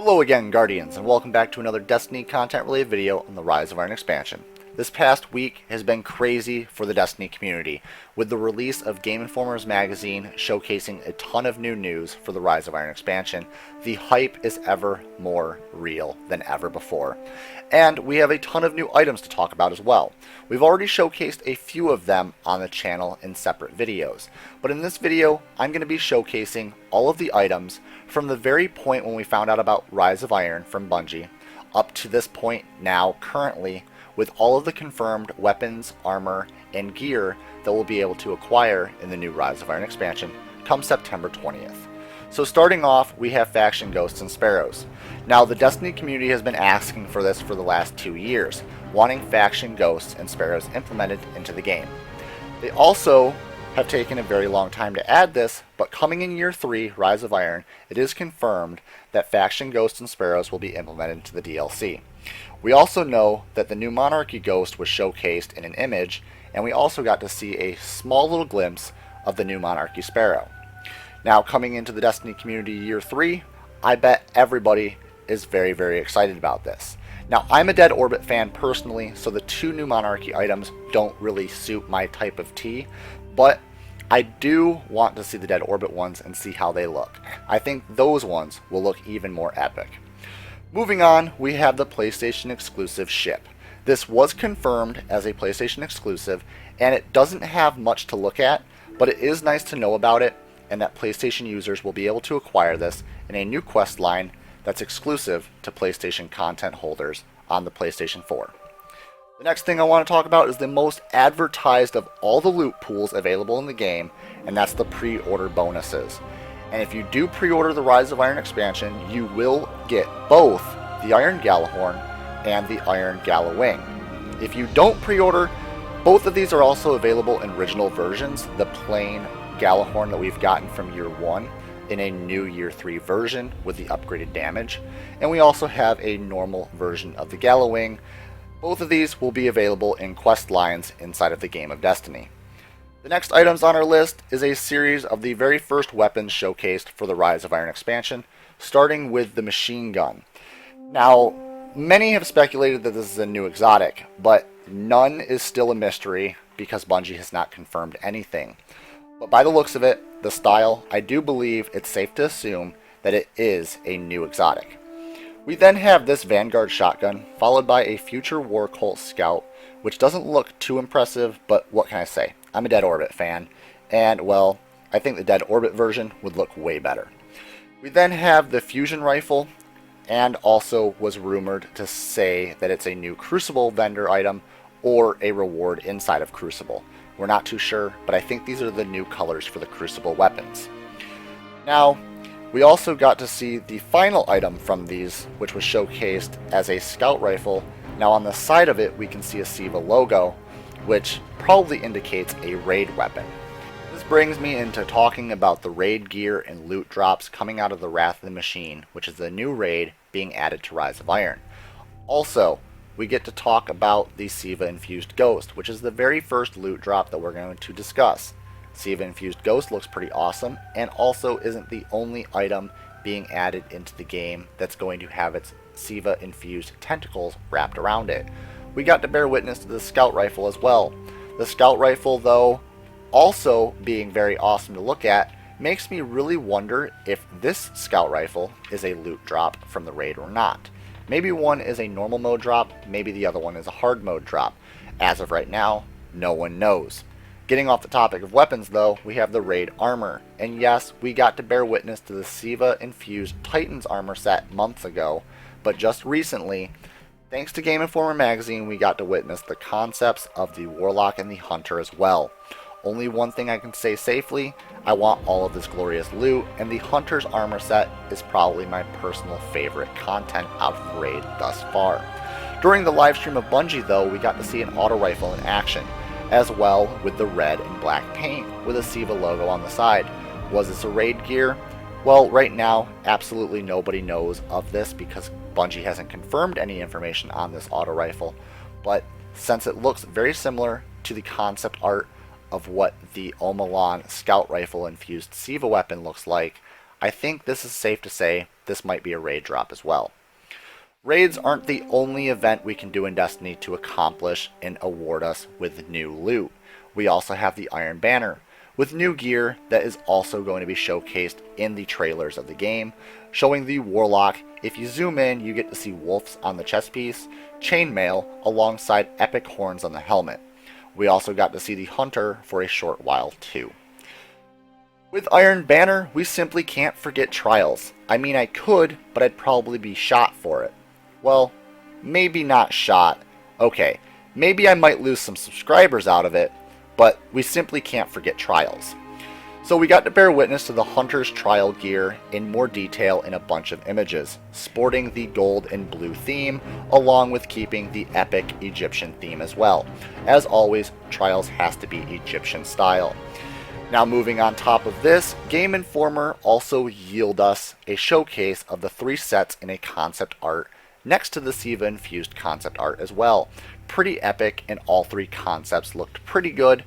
Hello again, Guardians, and welcome back to another Destiny content-related video on the Rise of Iron expansion. This past week has been crazy for the Destiny community, with the release of Game Informer's magazine showcasing a ton of new news for the Rise of Iron expansion. The hype is ever more real than ever before. And we have a ton of new items to talk about as well. We've already showcased a few of them on the channel in separate videos, but in this video I'm going to be showcasing all of the items from the very point when we found out about Rise of Iron from Bungie up to this point now currently, with all of the confirmed weapons, armor, and gear that we'll be able to acquire in the new Rise of Iron expansion come September 20th. So starting off, we have faction ghosts and sparrows. Now the Destiny community has been asking for this for the last 2 years, wanting faction ghosts and sparrows implemented into the game. They also have taken a very long time to add this, but coming in year 3, Rise of Iron, it is confirmed that faction ghosts and sparrows will be implemented into the DLC. We also know that the new Monarchy Ghost was showcased in an image, and we also got to see a small little glimpse of the new Monarchy Sparrow. Now coming into the Destiny community year 3, I bet everybody is very excited about this. Now I'm a Dead Orbit fan personally, so the 2 new Monarchy items don't really suit my type of tea, but I do want to see the Dead Orbit ones and see how they look. I think those ones will look even more epic. Moving on, we have the PlayStation exclusive ship. This was confirmed as a PlayStation exclusive, and it doesn't have much to look at, but it is nice to know about it, and that PlayStation users will be able to acquire this in a new quest line that's exclusive to PlayStation content holders on the PlayStation 4. The next thing I want to talk about is the most advertised of all the loot pools available in the game, and that's the pre-order bonuses. And if you do pre-order the Rise of Iron expansion, you will get both the Iron Galahorn and the Iron Galawing. If you don't pre-order, both of these are also available in original versions. The plain Galahorn that we've gotten from year 1 in a new year 3 version with the upgraded damage. And we also have a normal version of the Galawing. Both of these will be available in quest lines inside of the game of Destiny. The next items on our list is a series of the very first weapons showcased for the Rise of Iron expansion, starting with the machine gun. Now, many have speculated that this is a new exotic, but none is still a mystery because Bungie has not confirmed anything. But by the looks of it, the style, I do believe it's safe to assume that it is a new exotic. We then have this Vanguard shotgun, followed by a future War Cult scout, which doesn't look too impressive, but what can I say? I'm a Dead Orbit fan, and well, I think the Dead Orbit version would look way better. We then have the fusion rifle, and also was rumored to say that it's a new Crucible vendor item or a reward inside of Crucible. We're not too sure, but I think these are the new colors for the Crucible weapons. Now, we also got to see the final item from these, which was showcased as a scout rifle. Now on the side of it, we can see a SIVA logo, which probably indicates a raid weapon. This brings me into talking about the raid gear and loot drops coming out of the Wrath of the Machine, which is the new raid being added to Rise of Iron. Also, we get to talk about the SIVA Infused Ghost, which is the very first loot drop that we're going to discuss. SIVA Infused Ghost looks pretty awesome, and also isn't the only item being added into the game that's going to have its SIVA infused tentacles wrapped around it. We got to bear witness to the scout rifle as well. The scout rifle, though, also being very awesome to look at, makes me really wonder if this scout rifle is a loot drop from the raid or not. Maybe one is a normal mode drop, maybe the other one is a hard mode drop. As of right now, no one knows. Getting off the topic of weapons though, we have the raid armor. And yes, we got to bear witness to the SIVA infused Titans armor set months ago, but just recently, thanks to Game Informer magazine, we got to witness the concepts of the Warlock and the Hunter as well. Only one thing I can say safely, I want all of this glorious loot, and the Hunter's armor set is probably my personal favorite content out of the raid thus far. During the live stream of Bungie though, we got to see an auto rifle in action, as well with the red and black paint with a SIVA logo on the side. Was this a raid gear? Well, right now, absolutely nobody knows of this because Bungie hasn't confirmed any information on this auto rifle, but since it looks very similar to the concept art of what the Omelan scout rifle infused SIVA weapon looks like, I think this is safe to say this might be a raid drop as well. Raids aren't the only event we can do in Destiny to accomplish and award us with new loot. We also have the Iron Banner, with new gear that is also going to be showcased in the trailers of the game, showing the Warlock. If you zoom in, you get to see wolves on the chest piece, chainmail, alongside epic horns on the helmet. We also got to see the Hunter for a short while too. With Iron Banner, we simply can't forget Trials. I mean, I could, but I'd probably be shot for it. Well, maybe not shot. Okay, maybe I might lose some subscribers out of it, but we simply can't forget Trials. So we got to bear witness to the Hunter's trial gear in more detail in a bunch of images, sporting the gold and blue theme, along with keeping the epic Egyptian theme as well. As always, Trials has to be Egyptian style. Now moving on top of this, Game Informer also yielded us a showcase of the 3 sets in a concept art next to the Siva infused concept art as well. Pretty epic, and all 3 concepts looked pretty good,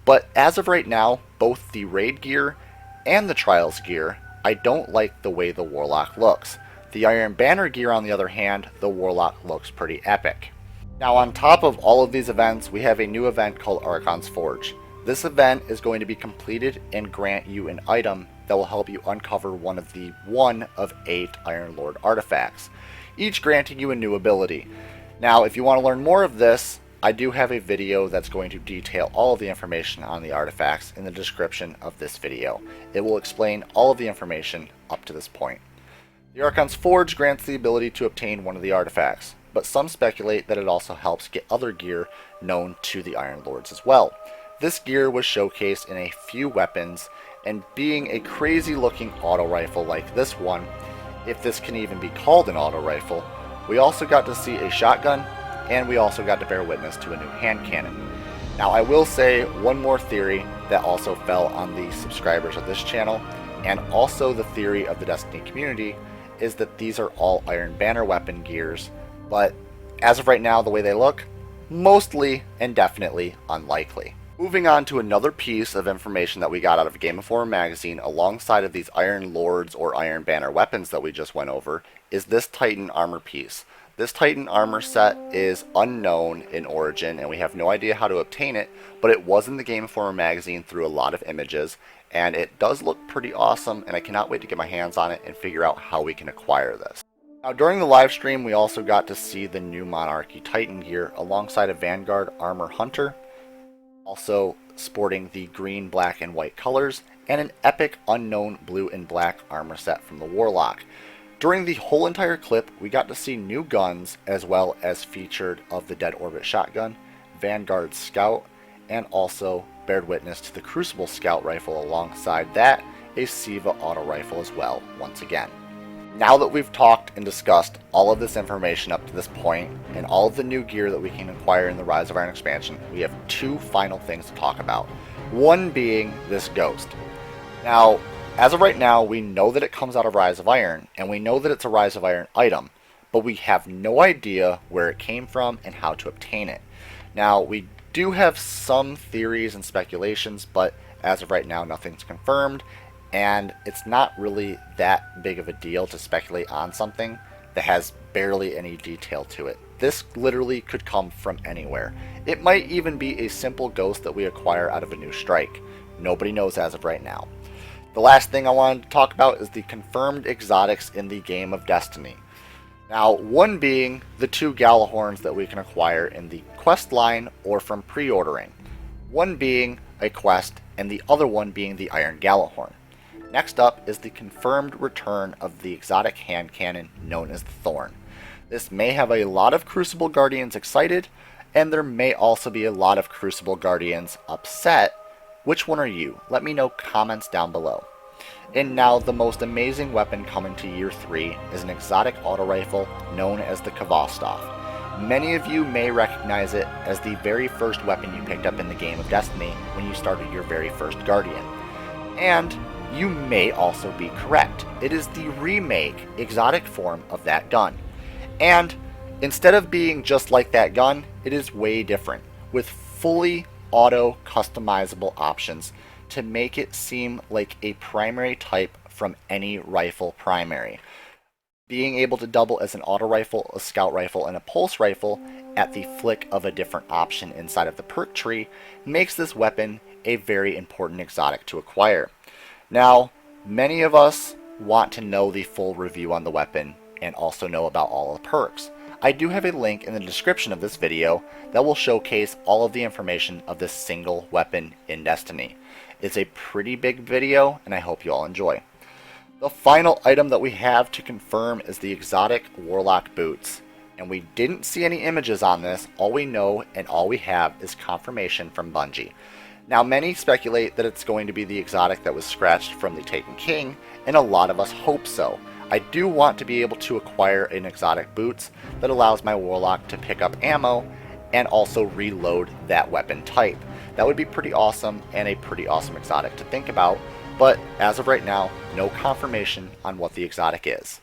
but as of right now, both the raid gear and the Trials gear, I don't like the way the Warlock looks. The Iron Banner gear, on the other hand, the Warlock looks pretty epic. Now on top of all of these events, we have a new event called Archon's Forge. This event is going to be completed and grant you an item that will help you uncover one of 8 Iron Lord artifacts, each granting you a new ability. Now, if you want to learn more of this, I do have a video that's going to detail all of the information on the artifacts in the description of this video. It will explain all of the information up to this point. The Archon's Forge grants the ability to obtain one of the artifacts, but some speculate that it also helps get other gear known to the Iron Lords as well. This gear was showcased in a few weapons, and being a crazy looking auto rifle like this one, if this can even be called an auto rifle, we also got to see a shotgun, and we also got to bear witness to a new hand cannon. Now I will say one more theory that also fell on the subscribers of this channel, and also the theory of the Destiny community, is that these are all Iron Banner weapon gears, but as of right now, the way they look, mostly and definitely unlikely. Moving on to another piece of information that we got out of Game Informer magazine alongside of these Iron Lords or Iron Banner weapons that we just went over is this Titan armor piece. This Titan armor set is unknown in origin and we have no idea how to obtain it, but it was in the Game Informer magazine through a lot of images, and it does look pretty awesome, and I cannot wait to get my hands on it and figure out how we can acquire this. Now during the live stream, we also got to see the new Monarchy Titan gear alongside a Vanguard Armor Hunter, also sporting the green, black, and white colors, and an epic unknown blue and black armor set from the Warlock. During the whole entire clip, we got to see new guns, as well as featured of the Dead Orbit Shotgun, Vanguard Scout, and also bared witness to the Crucible Scout Rifle alongside that, a Siva Auto Rifle as well, once again. Now that we've talked and discussed all of this information up to this point, and all of the new gear that we can acquire in the Rise of Iron expansion, we have 2 final things to talk about. One being this ghost. Now, as of right now, we know that it comes out of Rise of Iron, and we know that it's a Rise of Iron item, but we have no idea where it came from and how to obtain it. Now, we do have some theories and speculations, but as of right now, nothing's confirmed, and it's not really that big of a deal to speculate on something that has barely any detail to it. This literally could come from anywhere. It might even be a simple ghost that we acquire out of a new strike. Nobody knows as of right now. The last thing I wanted to talk about is the confirmed exotics in the game of Destiny. Now, one being the 2 Galahorns that we can acquire in the quest line or from pre-ordering. One being a quest, and the other one being the Iron Galahorn. Next up is the confirmed return of the exotic hand cannon known as the Thorn. This may have a lot of Crucible Guardians excited, and there may also be a lot of Crucible Guardians upset. Which one are you? Let me know comments down below. And now the most amazing weapon coming to year 3 is an exotic auto rifle known as the Kvostov. Many of you may recognize it as the very first weapon you picked up in the game of Destiny when you started your very first Guardian. And you may also be correct. It is the remake exotic form of that gun. And instead of being just like that gun, it is way different, with fully auto customizable options to make it seem like a primary type from any rifle primary. Being able to double as an auto rifle, a scout rifle, and a pulse rifle at the flick of a different option inside of the perk tree makes this weapon a very important exotic to acquire. Now, many of us want to know the full review on the weapon and also know about all the perks. I do have a link in the description of this video that will showcase all of the information of this single weapon in Destiny. It's a pretty big video and I hope you all enjoy. The final item that we have to confirm is the exotic Warlock boots. And we didn't see any images on this. All we know and all we have is confirmation from Bungie. Now many speculate that it's going to be the exotic that was scratched from the Taken King, and a lot of us hope so. I do want to be able to acquire an exotic boots that allows my Warlock to pick up ammo and also reload that weapon type. That would be pretty awesome and a pretty awesome exotic to think about. But as of right now, no confirmation on what the exotic is.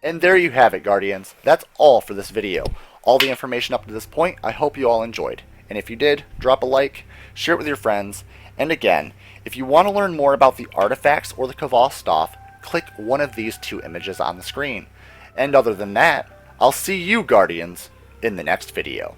And there you have it, Guardians. That's all for this video. All the information up to this point, I hope you all enjoyed. And if you did, drop a like, share it with your friends, and again, if you want to learn more about the artifacts or the Kvaal stuff, click one of these two images on the screen. And other than that, I'll see you, Guardians, in the next video.